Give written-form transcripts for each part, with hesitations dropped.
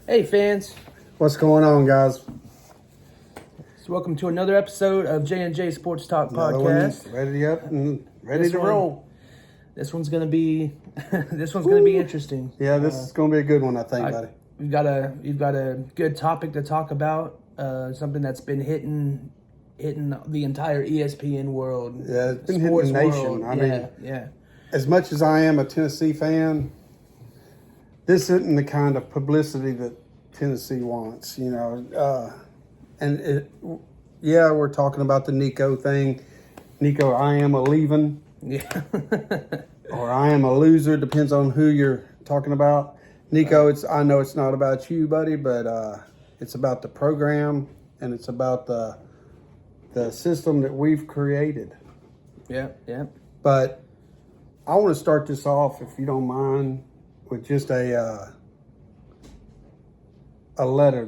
Hey fans, What's going on, guys? so welcome to another episode of J&J Sports Talk Another Podcast. one ready up and ready to roll. This one's gonna be interesting. Yeah, this is going to be a good one, I think, buddy. You've got a good topic to talk about. Something that's been hitting the entire ESPN world. Yeah, it's been hitting the nation. I mean, as much as I am a Tennessee fan, this isn't the kind of publicity that Tennessee wants, you know. We're talking about the Nico thing. Nico, I am a leaving. Yeah. Or I am a loser, depends on who you're talking about. Nico, I know it's not about you, buddy, but it's about the program and it's about the system that we've created. Yeah. But I want to start this off, if you don't mind, with just a letter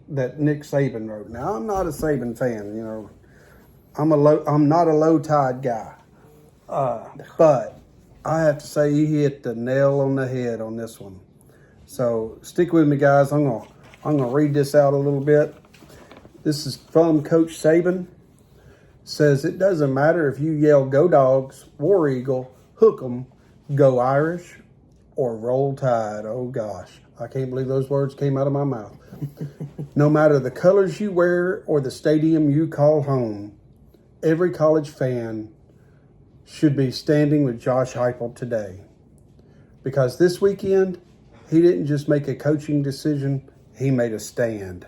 that Nick Saban wrote. Now, I'm not a Saban fan, you know. I'm not a low tide guy, but I have to say he hit the nail on the head on this one. So stick with me, guys. I'm gonna read this out a little bit. This is from Coach Saban. Says it doesn't matter if you yell "Go Dogs," "War Eagle," "Hook 'em," "Go Irish," or "Roll Tide." Oh gosh, I can't believe those words came out of my mouth. No matter the colors you wear or the stadium you call home, every college fan should be standing with Josh Heupel today. Because this weekend, he didn't just make a coaching decision, he made a stand.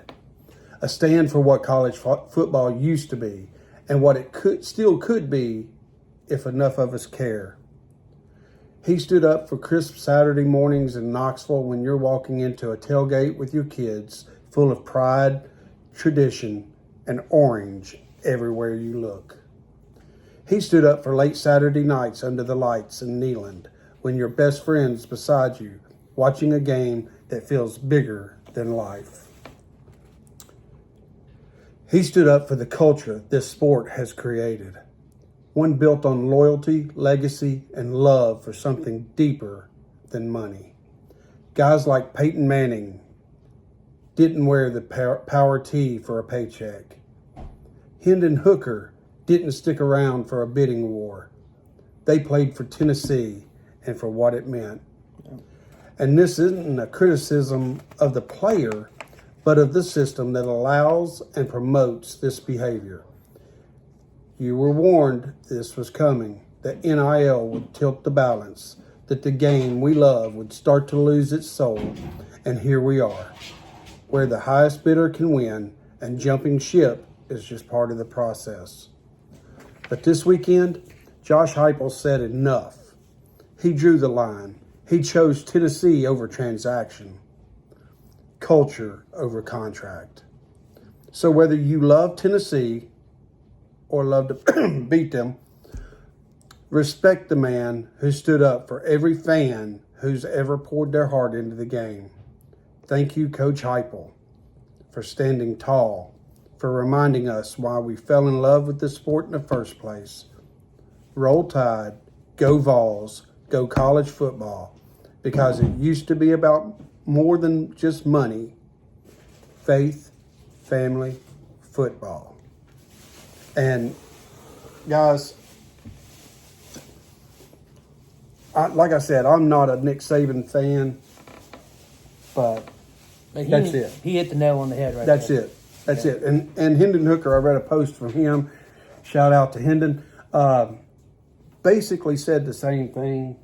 A stand for what college football used to be and what it still could be if enough of us care. He stood up for crisp Saturday mornings in Knoxville when you're walking into a tailgate with your kids full of pride, tradition, and orange everywhere you look. He stood up for late Saturday nights under the lights in Neyland when your best friend's beside you watching a game that feels bigger than life. He stood up for the culture this sport has created. One built on loyalty, legacy, and love for something deeper than money. Guys like Peyton Manning didn't wear the power tee for a paycheck. Hendon Hooker didn't stick around for a bidding war. They played for Tennessee and for what it meant. And this isn't a criticism of the player, but of the system that allows and promotes this behavior. You were warned this was coming, that NIL would tilt the balance, that the game we love would start to lose its soul, and here we are, where the highest bidder can win, and jumping ship is just part of the process. But this weekend, Josh Heupel said enough. He drew the line. He chose Tennessee over transaction, culture over contract. So whether you love Tennessee or love to beat them, respect the man who stood up for every fan who's ever poured their heart into the game. Thank you, Coach Heupel, for standing tall, for reminding us why we fell in love with the sport in the first place. Roll Tide, go Vols, go college football, because it used to be about more than just money, faith, family, football. And guys, like I said, I'm not a Nick Saban fan, but that's it. He hit the nail on the head right That's there. it. That's it. And Hendon Hooker, I read a post from him. Shout out to Hendon. Basically said the same thing.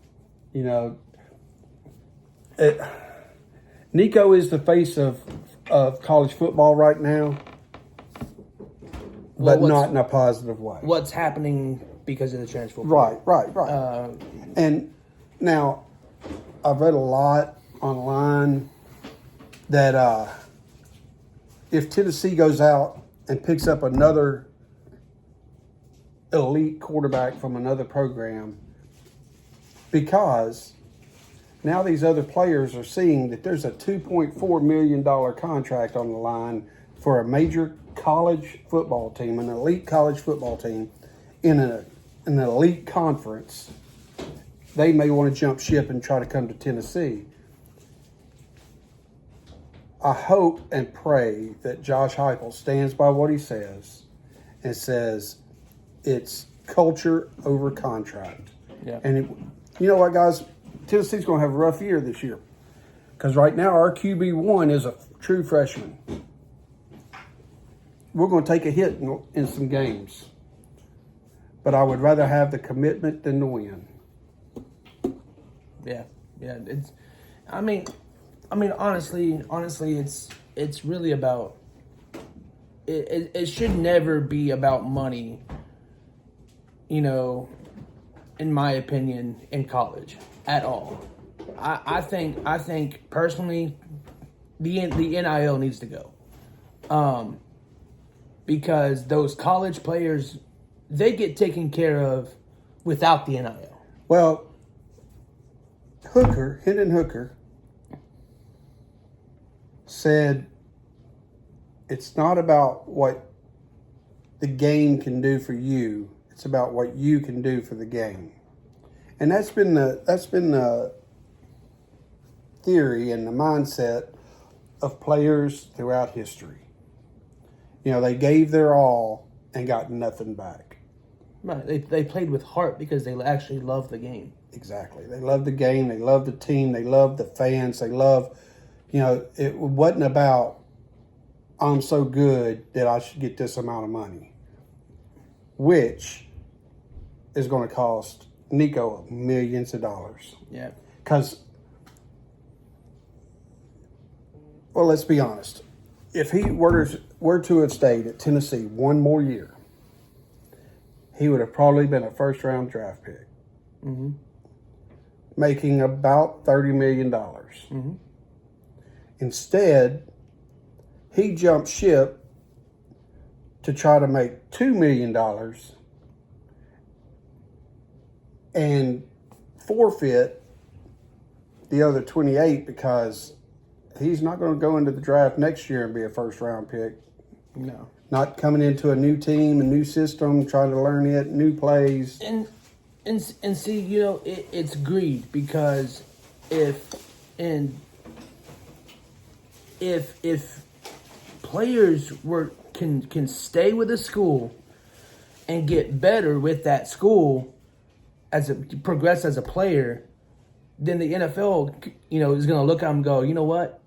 You know, Nico is the face of college football right now, but not in a positive way. What's happening because of the transfer portal? Right. And now, I've read a lot online that if Tennessee goes out and picks up another elite quarterback from another program, because now these other players are seeing that there's a $2.4 million contract on the line for a major college football team, an elite college football team in an elite conference, they may want to jump ship and try to come to Tennessee. I hope and pray that Josh Heupel stands by what he says and says it's culture over contract. Yeah. And you know what, guys? Tennessee's going to have a rough year this year because right now our QB1 is a true freshman. We're going to take a hit in some games, but I would rather have the commitment than the win. Yeah. It's, I mean, honestly, it's really about. It should never be about money. In my opinion, in college at all. I think personally, the NIL needs to go. Because those college players, they get taken care of without the NIL. Well, Hendon Hooker, said it's not about what the game can do for you. It's about what you can do for the game. And that's been the theory and the mindset of players throughout history. They gave their all and got nothing back. Right. They played with heart because they actually love the game. Exactly. They love the game. They love the team. They love the fans. They love, it wasn't about, I'm so good that I should get this amount of money, which is going to cost Nico millions of dollars. Yeah. Because, well, let's be honest. If he were to have stayed at Tennessee one more year, he would have probably been a first-round draft pick, making about $30 million. Instead, he jumped ship to try to make $2 million and forfeit the other 28 because he's not going to go into the draft next year and be a first-round pick. No. Not coming into a new team, a new system, trying to learn it, new plays. And see, it's greed because if players can stay with a school and get better with that school progress as a player, then the NFL, is going to look at him and go, you know what?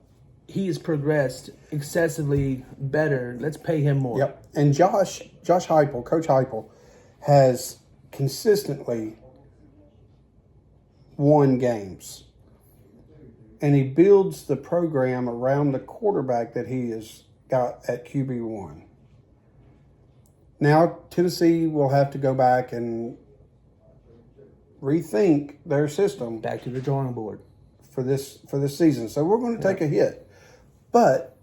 He has progressed excessively better. Let's pay him more. Yep. And Josh Heupel, Coach Heupel, has consistently won games. And he builds the program around the quarterback that he has got at QB1. Now, Tennessee will have to go back and rethink their system. Back to the drawing board. For this season. So we're going to take a hit. But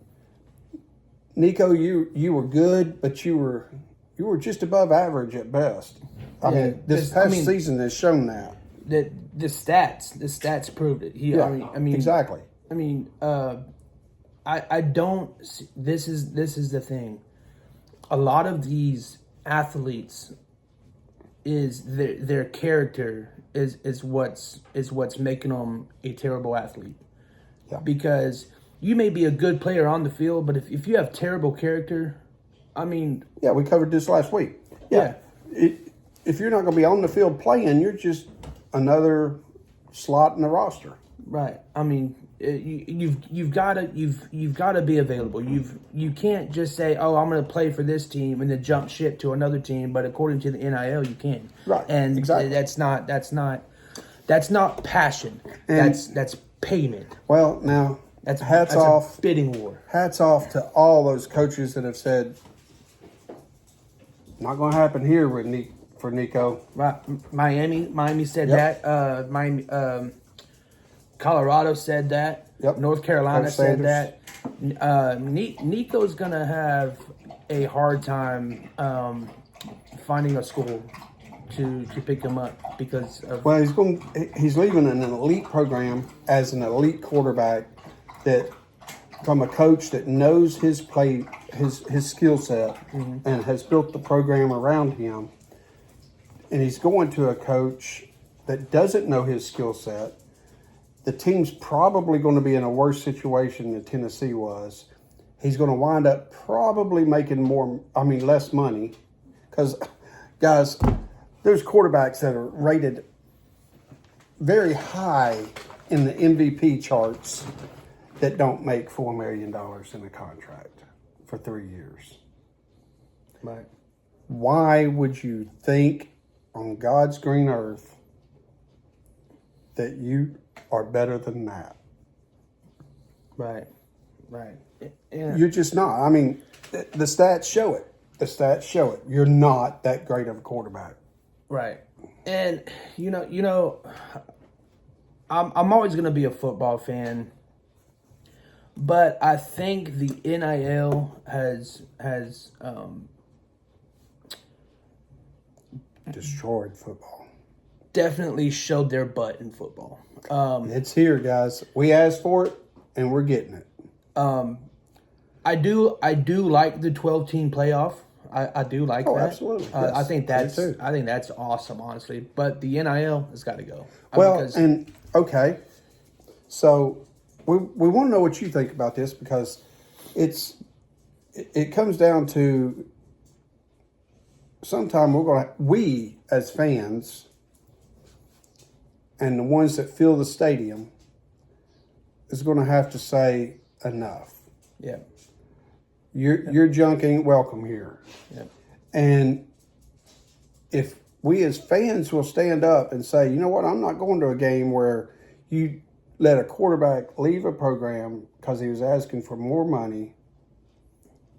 Nico, you were good, but you were just above average at best. I mean, this past season has shown that. The stats proved it. Exactly. I don't. This is the thing. A lot of these athletes is their character is what's making them a terrible athlete. Yeah. Because you may be a good player on the field, but if you have terrible character, yeah, we covered this last week. Yeah. If you're not going to be on the field playing, you're just another slot in the roster. Right. You've got to be available. You can't just say, "Oh, I'm going to play for this team," and then jump ship to another team. But according to the NIL, you can. Right. And exactly. That's not passion. And that's payment. Well, now that's off. A bidding war. Hats off to all those coaches that have said, "Not going to happen here for Nico." Right. Miami said Yep. that. Colorado said that. Yep. North Carolina Coach said Sanders. that. Nico's gonna have a hard time finding a school to pick him up because of. Well, he's leaving an elite program as an elite quarterback that from a coach that knows his play, his skill set, and has built the program around him. And he's going to a coach that doesn't know his skill set the team's probably going to be in a worse situation than Tennessee was. He's going to wind up probably making less money. Because, guys, there's quarterbacks that are rated very high in the MVP charts that don't make $4 million in a contract for 3 years. Right. Why would you think on God's green earth that you are better than that? Right. Yeah. You're just not. I mean, the stats show it. The stats show it. You're not that great of a quarterback. Right. And I'm always going to be a football fan, but I think the NIL has destroyed football. Definitely showed their butt in football. It's here, guys. We asked for it, and we're getting it. I do like the 12-team playoff. I do like that. Absolutely. Yes. I think that's awesome, honestly. But the NIL has got to go. Okay. So we want to know what you think about this, because it comes down to sometime we as fans and the ones that fill the stadium is going to have to say enough. Yeah. Your junk ain't welcome here. Yeah. And if we as fans will stand up and say, you know what, I'm not going to a game where you let a quarterback leave a program because he was asking for more money.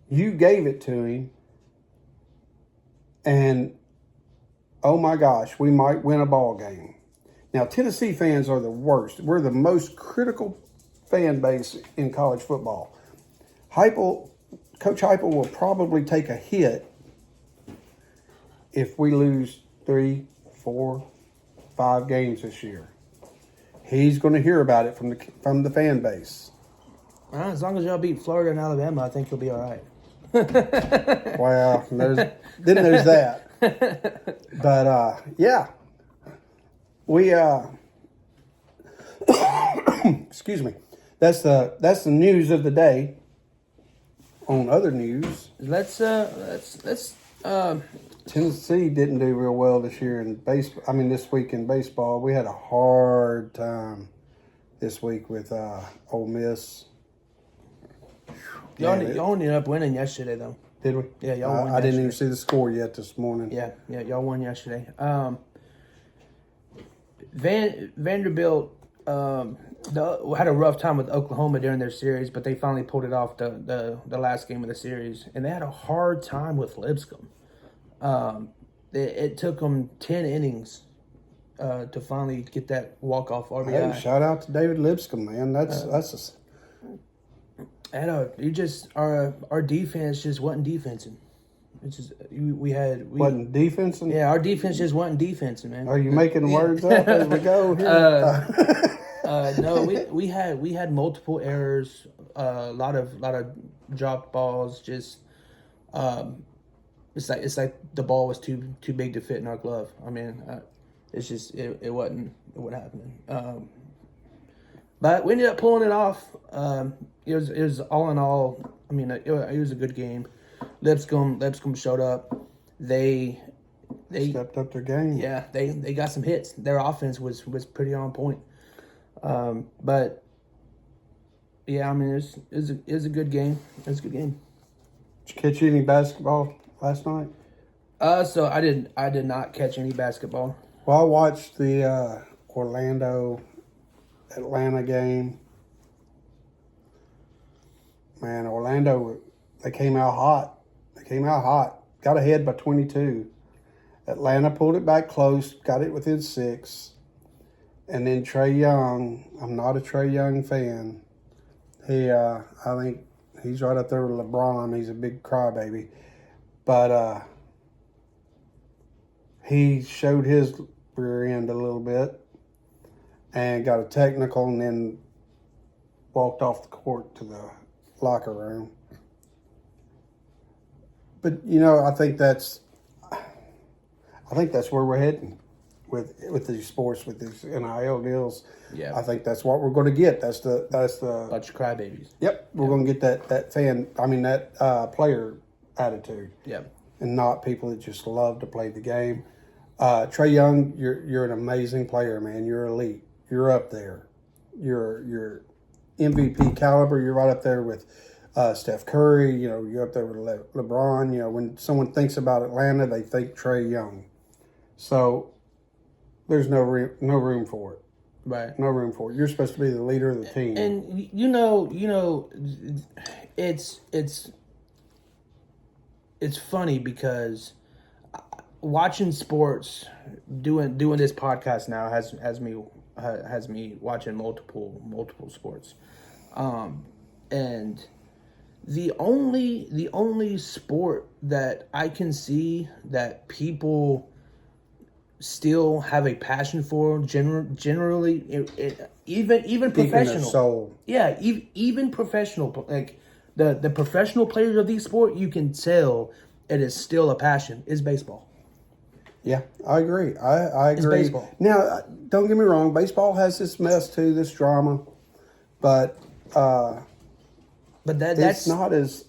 You gave it to him. And, oh my gosh, we might win a ball game. Now, Tennessee fans are the worst. We're the most critical fan base in college football. Coach Heupel will probably take a hit if we lose 3, 4, 5 games this year. He's going to hear about it from the fan base. Well, as long as y'all beat Florida and Alabama, I think you'll be all right. Well, there's that. But yeah, we excuse me. That's the news of the day. On other news, let's Tennessee didn't do real well this year in baseball. This week in baseball, we had a hard time this week with Ole Miss. Y'all ended up winning yesterday, though. Did we? Yeah, y'all won. I didn't even see the score yet this morning. Yeah, y'all won yesterday. Vanderbilt had a rough time with Oklahoma during their series, but they finally pulled it off the last game of the series, and they had a hard time with Lipscomb. It took them 10 innings to finally get that walk-off RBI. Hey, shout out to David Lipscomb, man. Our defense just wasn't defensing. It's just wasn't defensing. Yeah, our defense just wasn't defensing, man. Are you making words up as we go here? No, we had multiple errors, a lot of dropped balls. Just it's like the ball was too big to fit in our glove. It's just it wasn't happening. But we ended up pulling it off. It was all in all. It was a good game. Lipscomb showed up. They stepped up their game. Yeah, they got some hits. Their offense was pretty on point. But yeah, it was a good game. It was a good game. Did you catch any basketball last night? So I did not catch any basketball. Well, I watched the Atlanta game. Man, Orlando, they came out hot. Got ahead by 22. Atlanta pulled it back close, got it within 6. And then Trae Young, I'm not a Trae Young fan. I think he's right up there with LeBron. He's a big crybaby. But he showed his rear end a little bit and got a technical and then walked off the court to the locker room. But, I think that's where we're heading. with these sports, with these NIL deals. Yeah. I think that's what we're going to get. That's the Bunch of crybabies. Yep, we're going to get that player attitude. Yep. And not people that just love to play the game. Trae Young, you're an amazing player, man. You're elite. You're up there. You're MVP caliber. You're right up there with Steph Curry. You know, you're up there with LeBron. You know, when someone thinks about Atlanta, they think Trae Young. So there's no room for it. Right. No room for it. You're supposed to be the leader of the team. And it's funny because watching sports, doing this podcast now has me watching multiple sports, and the only sport that I can see that people still have a passion for generally, even professional soul. Yeah, even professional, like the professional players of these sports, you can tell it is still a passion, is baseball. Yeah, I agree. I agree. It's baseball. Now, don't get me wrong. Baseball has this mess too, this drama, but that's it's not as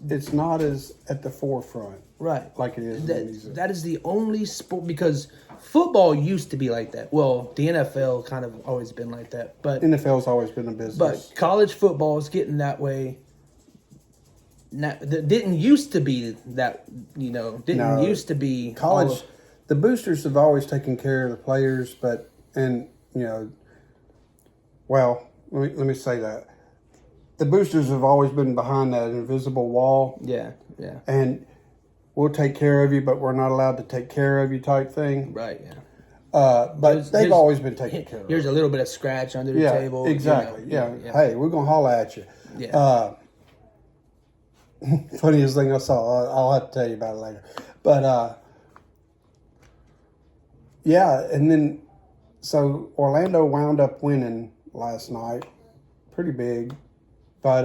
at the forefront, right, like it is. That is the only sport, because football used to be like that. Well, the NFL kind of always been like that, but NFL's always been a business. But college football is getting that way. That didn't used to be that, used to be college. The boosters have always taken care of the players, let me say that. The boosters have always been behind that invisible wall. Yeah. And we'll take care of you, but we're not allowed to take care of you type thing. Right, yeah. But they've always been taken care of. Here's a little bit of scratch under the table. Exactly. Yeah. Hey, we're going to holler at you. Yeah. Funniest thing I saw, I'll have to tell you about it later. But, and then, so Orlando wound up winning last night. Pretty big. But,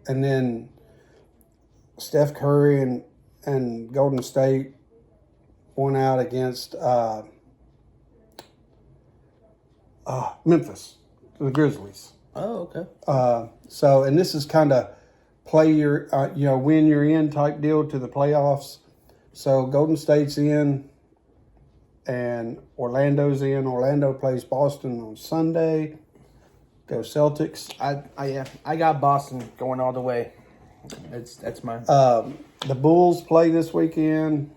and then Steph Curry and Golden State won out against Memphis, the Grizzlies. Oh, okay. So, and this is kind of win you're in type deal to the playoffs. So Golden State's in and Orlando's in. Orlando plays Boston on Sunday. Go Celtics. I got Boston going all the way. That's mine. The Bulls play this weekend.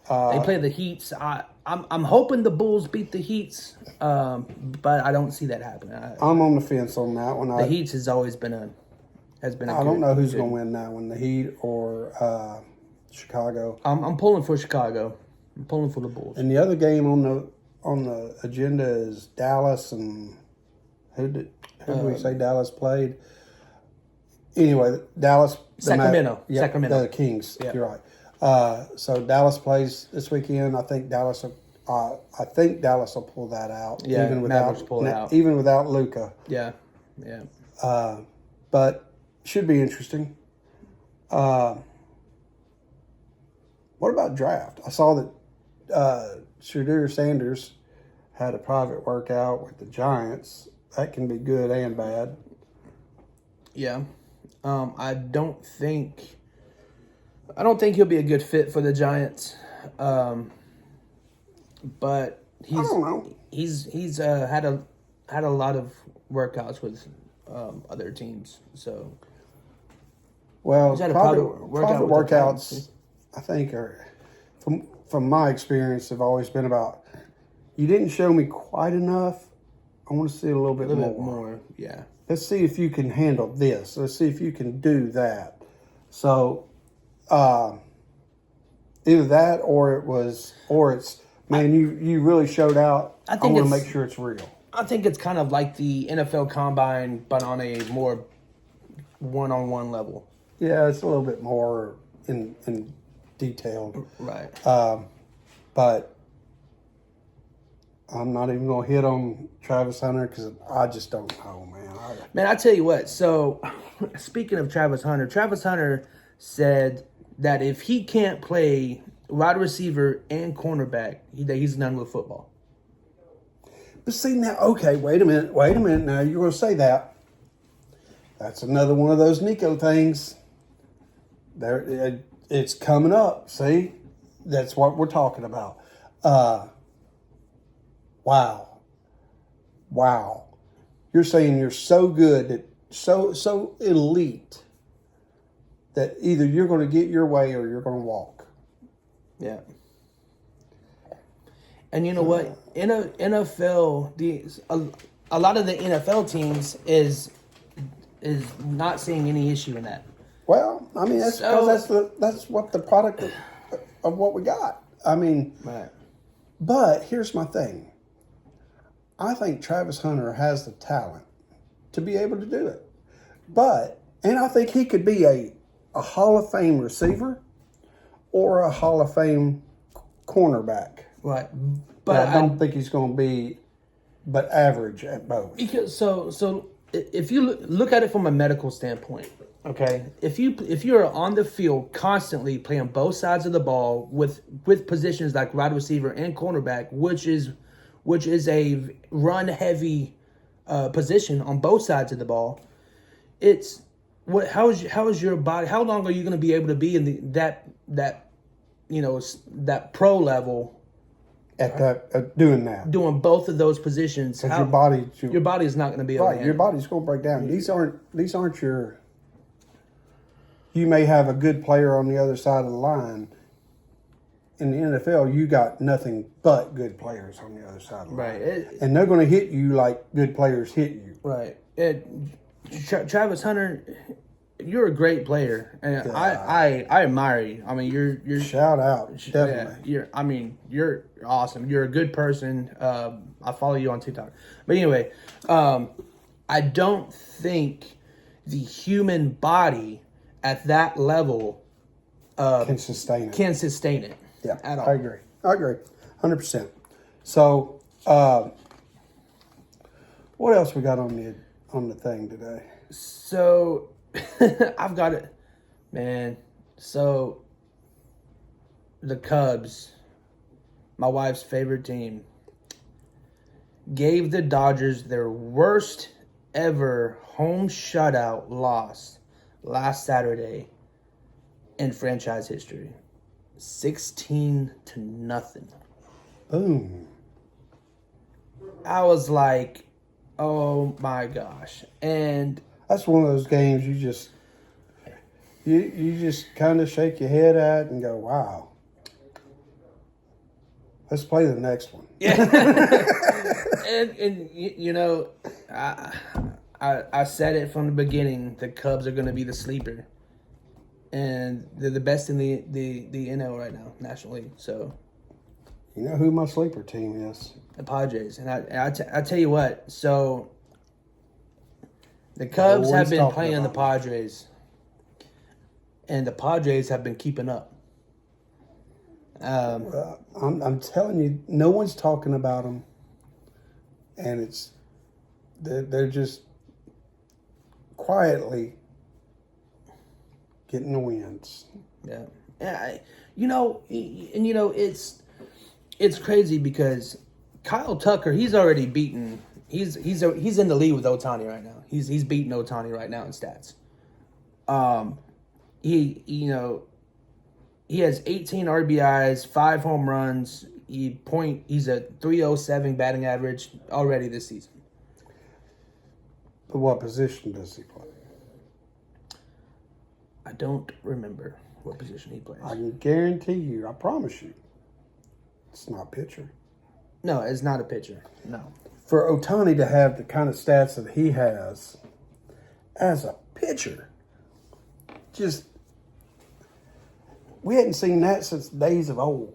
They play the Heats. I'm hoping the Bulls beat the Heats, but I don't see that happening. I'm on the fence on that one. The Heats has always been a. I don't know who's going to win that one, the Heat or Chicago. I'm pulling for Chicago. I'm pulling for the Bulls. And the other game on the agenda is Dallas, and who did we say Dallas played? Anyway, Dallas. Sacramento. Sacramento. The Kings. Yep. You're right. So Dallas plays this weekend. I think Dallas will pull that out. Yeah, even Mavericks pull it out. Even without Luka. Yeah. But should be interesting. What about draft? I saw that Shadur Sanders had a private workout with the Giants. That can be good and bad. Yeah. I don't think he'll be a good fit for the Giants. But I don't know. He's had a lot of workouts with other teams. So well, private workouts I think are from my experience have always been about, you didn't show me quite enough. I want to see a little bit more. Yeah. Let's see if you can handle this. Let's see if you can do that. So, either that or it's man, you really showed out. I want to make sure it's real. I think it's kind of like the NFL Combine, but on a more one-on-one level. Yeah, it's a little bit more in detailed. Right. But I'm not even going to hit on Travis Hunter because I just don't know, man. Man, I tell you what. So, speaking of Travis Hunter said that if he can't play wide receiver and cornerback, he's done with football. But see now, okay, wait a minute. Now you're going to say that. That's another one of those Nico things. It's coming up. See, that's what we're talking about. Wow. You're saying you're so good, that so elite, that either you're going to get your way or you're going to walk. Yeah. And you know what? In a NFL, a lot of the NFL teams is not seeing any issue in that. Well, I mean, that's because that's what the product of what we got. I mean, right. But here's my thing. I think Travis Hunter has the talent to be able to do it. And I think he could be a Hall of Fame receiver or a Hall of Fame cornerback. Right. But I don't think he's going to be but average at both. Because so if you look at it from a medical standpoint, okay, if you're on the field constantly playing both sides of the ball with positions like wide receiver and cornerback, which is a run heavy position on both sides of the ball, it's how is your body? How long are you going to be able to be in that pro level? Doing that. Doing both of those positions. Because your body is not going to be able to handle. Your body's going to break down. These aren't your... You may have a good player on the other side of the line. In the NFL, you got nothing but good players on the other side of the line. Right. And they're going to hit you like good players hit you. Right. Travis Hunter, you're a great player, and I admire you. I mean, you're shout out, definitely. Yeah, you're awesome. You're a good person. I follow you on TikTok, but anyway, I don't think the human body at that level can sustain it. Yeah, at all. I agree, 100%. So, what else we got on the thing today? So. I've got it, man. So, the Cubs, my wife's favorite team, gave the Dodgers their worst ever home shutout loss last Saturday in franchise history. 16-0. Boom. I was like, oh my gosh. And that's one of those games you just kind of shake your head at and go, wow. Let's play the next one. Yeah. and you know, I said it from the beginning, the Cubs are going to be the sleeper. And they're the best in the NL right now, National League. So, you know who my sleeper team is? The Padres. And I tell you what, so the Cubs have been playing the Padres, and the Padres have been keeping up. I'm telling you, no one's talking about them, and they're just quietly getting the wins. Yeah. It's crazy because Kyle Tucker, he's already beaten. He's in the lead with Ohtani right now. He's beating Ohtani right now in stats. He has 18 RBIs, 5 home runs. He's a .307 batting average already this season. But what position does he play? I don't remember what position he plays. I can guarantee you, I promise you, it's not pitcher. No, it's not a pitcher. No. For Ohtani to have the kind of stats that he has as a pitcher, we hadn't seen that since days of old.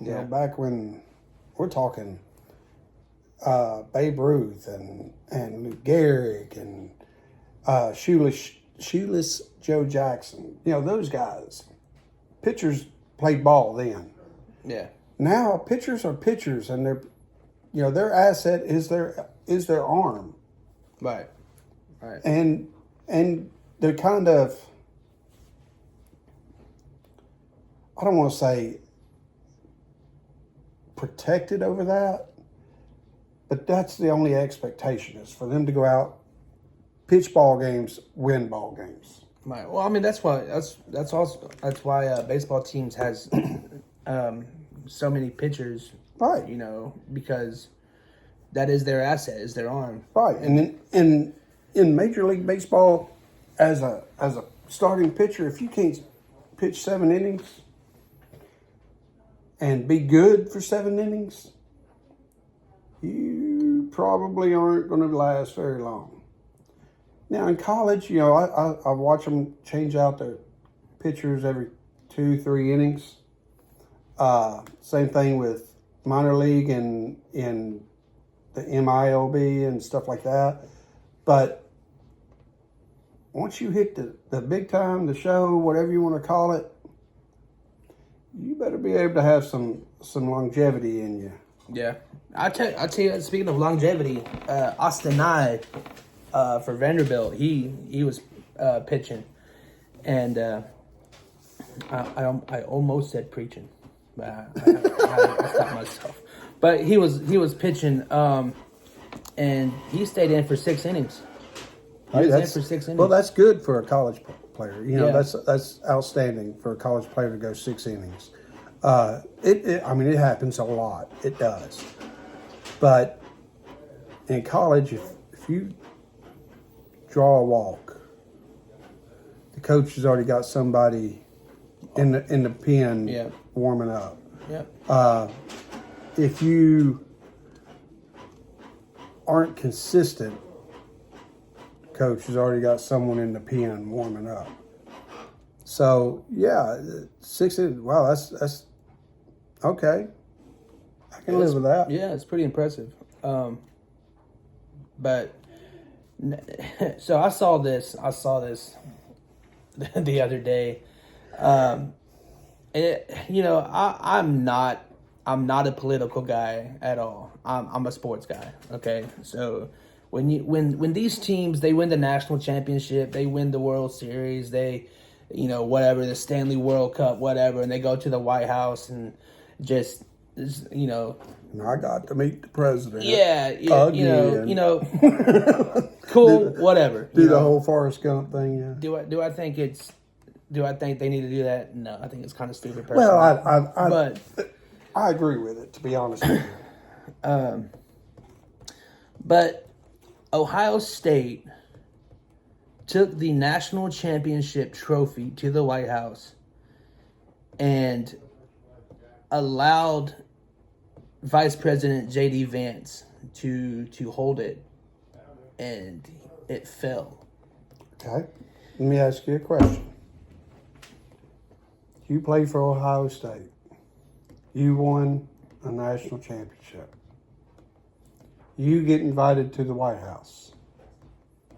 You know, back when we're talking Babe Ruth and Lou Gehrig and Shoeless Joe Jackson. You know, those guys. Pitchers played ball then. Yeah. Now pitchers are pitchers, and their asset is their arm. Right. And they're kind of, I don't want to say protected over that, But that's the only expectation, is for them to go out, pitch ball games, win ball games. Right. Well, I mean, that's why baseball teams has so many pitchers. Right. You know, because that is their asset, is their arm. Right. And in Major League Baseball, as a starting pitcher, if you can't pitch 7 innings and be good for 7 innings, you probably aren't going to last very long. Now in college, you know, I watch them change out their pitchers every 2-3 innings. Same thing with minor league and in the MILB and stuff like that. But once you hit the big time, the show, whatever you want to call it, you better be able to have some longevity in you. Yeah. I tell you, speaking of longevity, Austin Nye for Vanderbilt, he was pitching, and I almost said preaching, but I stopped myself. But he was pitching, and he stayed in for 6 innings. Hey, well, that's good for a college player. You know, Yeah. that's outstanding for a college player to go 6 innings. I mean, it happens a lot. It does. But in college, if you draw a walk, the coach has already got somebody in the pen warming up. Yeah. If you aren't consistent, coach has already got someone in the pen warming up. So yeah, 6 innings. Wow, that's okay. I can live with that. Yeah, it's pretty impressive. But so I saw this the other day. You know, I'm not a political guy at all. I'm a sports guy. Okay, so when these teams, they win the national championship, they win the World Series, they, you know, whatever, the Stanley World Cup, whatever, and they go to the White House and just, you know. And I got to meet the president. Yeah, you know, cool, whatever. Do the whole Forrest Gump thing. Yeah. Do I think they need to do that? No, I think it's kind of stupid. Personally. Well, I agree with it, to be honest with you. But Ohio State took the national championship trophy to the White House and allowed Vice President J.D. Vance to hold it, and it fell. Okay. Let me ask you a question. You played for Ohio State. You won a national championship. You get invited to the White House.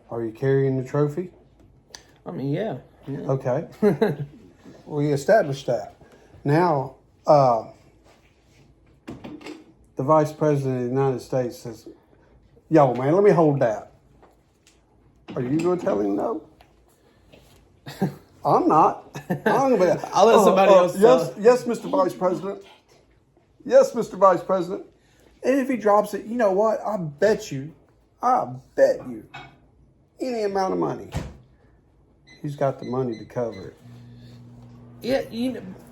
Are you carrying the trophy? I mean, yeah. Okay. We established that. Now, the Vice President of the United States says, yo, man, let me hold that. Are you going to tell him no? I'm not. I'll let somebody else. Yes, Mr. Vice President. Yes, Mr. Vice President. And if he drops it, you know what? I bet you any amount of money, he's got the money to cover it. Yeah,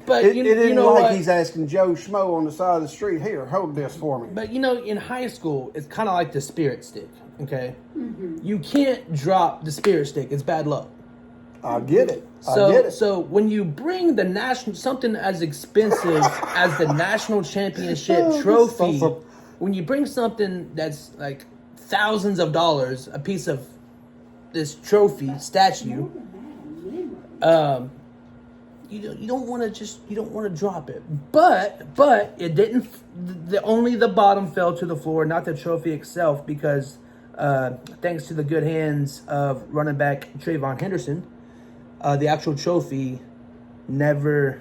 but It you isn't know like what? he's asking Joe Schmo on the side of the street, here, hold this for me. But, you know, in high school, it's kind of like the spirit stick, okay? Mm-hmm. You can't drop the spirit stick. It's bad luck. I get it. I get it. So when you bring the national, something as expensive as the national championship trophy, when you bring something that's like thousands of dollars, a piece of this trophy statue, you don't want to drop it. But it didn't. Only the bottom fell to the floor, not the trophy itself, because thanks to the good hands of running back Trayvon Henderson, the actual trophy never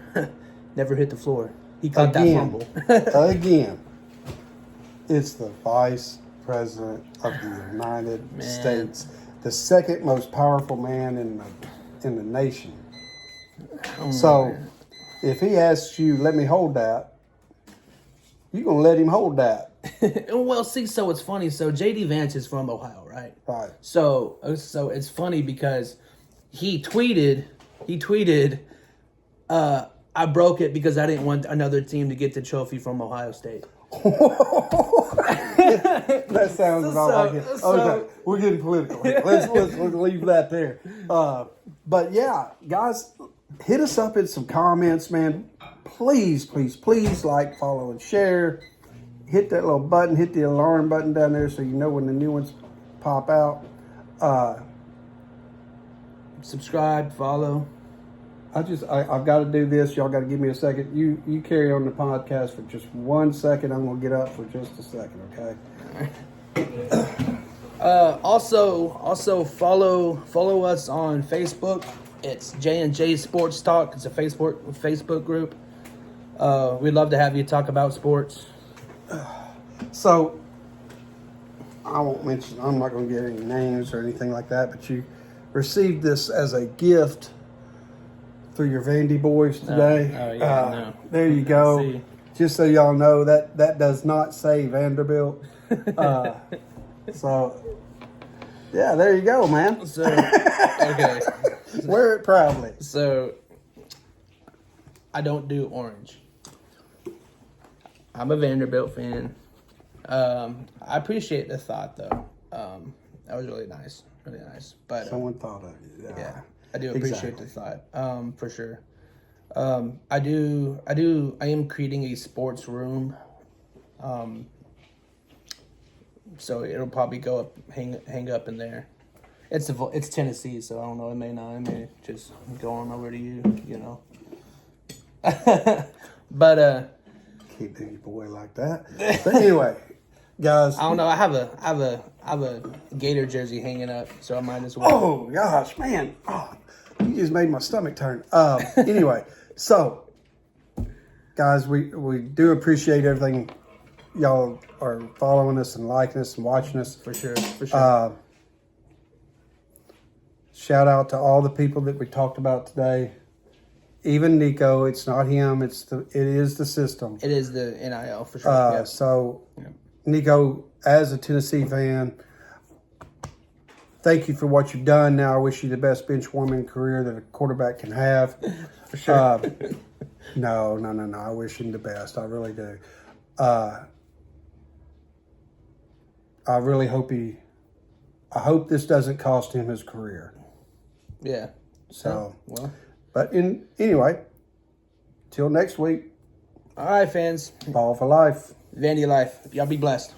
hit the floor. He caught that fumble. Again, it's the Vice President of the United States, the second most powerful man in the nation. So, if he asks you, let me hold that, You gonna let him hold that? Well, see, so it's funny. So JD Vance is from Ohio, right? Right. So it's funny because he tweeted, I broke it because I didn't want another team to get the trophy from Ohio State. That sounds about like it. Okay, we're getting political. Let's leave that there. But yeah, guys, hit us up in some comments, man. Please, please, please like, follow, and share. Hit that little button. Hit the alarm button down there so you know when the new ones pop out. Subscribe, follow. I've got to do this. Y'all got to give me a second. You carry on the podcast for just 1 second. I'm gonna get up for just a second, okay? Also follow us on Facebook. It's J&J Sports Talk. It's a Facebook group. We'd love to have you talk about sports. So I won't mention. I'm not going to get any names or anything like that. But you received this as a gift through your Vandy boys today. No. There you go. Just so y'all know that does not say Vanderbilt. So yeah, there you go, man. So okay, wear it proudly. So I don't do orange. I'm a Vanderbilt fan. I appreciate the thought though. That was really nice, But someone thought of it. Yeah, I do appreciate the thought. For sure. I am creating a sports room. So it'll probably go up, hang up in there. It's Tennessee, so I don't know. It may just go on over to you, you know. But keep doing your boy like that. But anyway, guys, I don't know. I have a Gator jersey hanging up, so I might as well. Oh gosh, man! Oh, you just made my stomach turn. Anyway, so guys, we do appreciate everything. Y'all are following us and liking us and watching us. For sure. Shout out to all the people that we talked about today. Even Nico, it's not him. It is the system. It is the NIL for sure. So, Nico, as a Tennessee fan, thank you for what you've done. Now I wish you the best bench warming career that a quarterback can have. For sure. No. I wish him the best. I really do. I really hope I hope this doesn't cost him his career. Yeah. So, well. But anyway, till next week. All right, fans. Ball for life. Vandy life. Y'all be blessed.